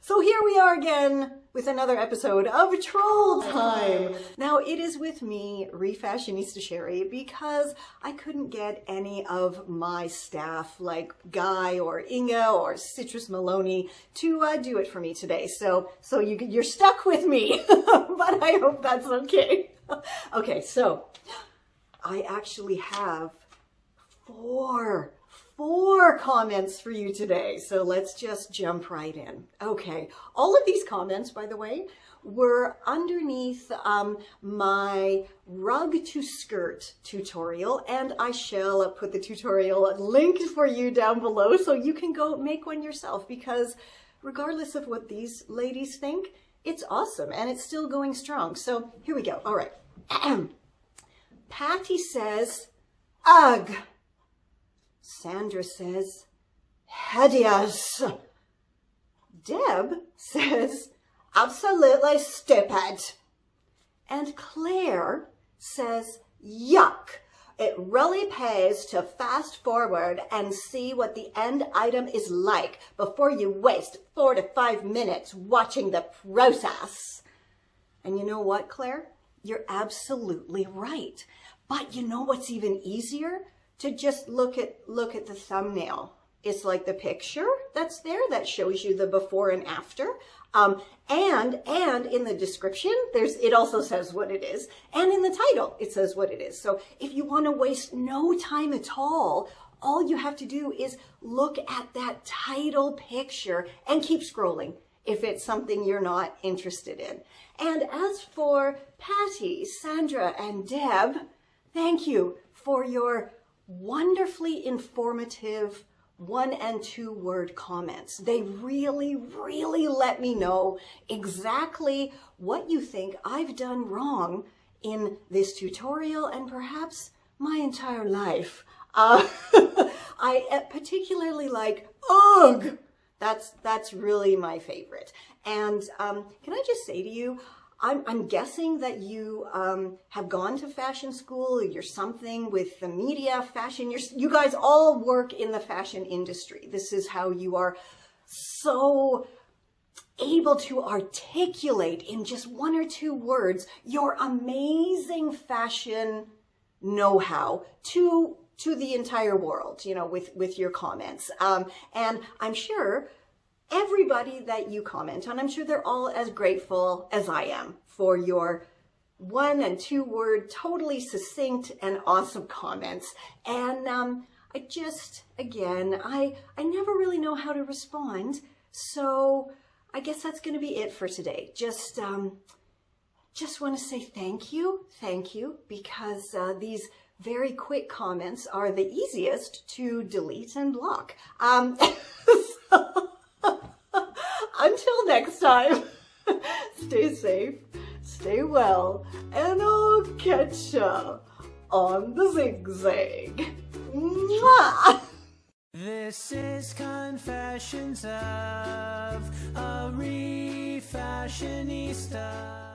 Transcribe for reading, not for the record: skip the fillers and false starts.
So here we are again with another episode of Troll Time. Now it is with me, Refashionista Sheri, because I couldn't get any of my staff like Guy or Inga or Citrus Maloney to do it for me today. So you're stuck with me, but I hope that's okay. Okay, so I actually have four comments for you today. So let's just jump right in. Okay, all of these comments, by the way, were underneath my rug to skirt tutorial, and I shall put the tutorial linked for you down below so you can go make one yourself, because regardless of what these ladies think, it's awesome and it's still going strong. So here we go. All right. Patti says, ugh. Sandra says, hideous. Deb says, absolutely stupid. And Claire says, yuck. It really pays to fast forward and see what the end item is like before you waste 4 to 5 minutes watching the process. And you know what, Claire? You're absolutely right. But you know what's even easier? To just look at the thumbnail. It's like the picture that's there that shows you the before and after. And in the description, it also says what it is. And in the title, it says what it is. So if you want to waste no time at all you have to do is look at that title picture and keep scrolling if it's something you're not interested in. And as for Patti, Sandra, and Deb, thank you for your wonderfully informative 1- and 2-word comments. They really, really let me know exactly what you think I've done wrong in this tutorial and perhaps my entire life. I particularly like, ugh! That's really my favorite. And can I just say to you, I'm guessing that you have gone to fashion school, you're something with the media, fashion, you guys all work in the fashion industry. This is how you are so able to articulate in just 1 or 2 words your amazing fashion know-how to the entire world, you know, with your comments. And I'm sure everybody that you comment on, I'm sure they're all as grateful as I am for your 1- and 2-word, totally succinct and awesome comments. And I just, again, I never really know how to respond. So I guess that's going to be it for today. Just want to say thank you, because these very quick comments are the easiest to delete and block. Until next time, stay safe, stay well, and I'll catch ya on the zigzag. Mwah! This is Confessions of a Refashionista.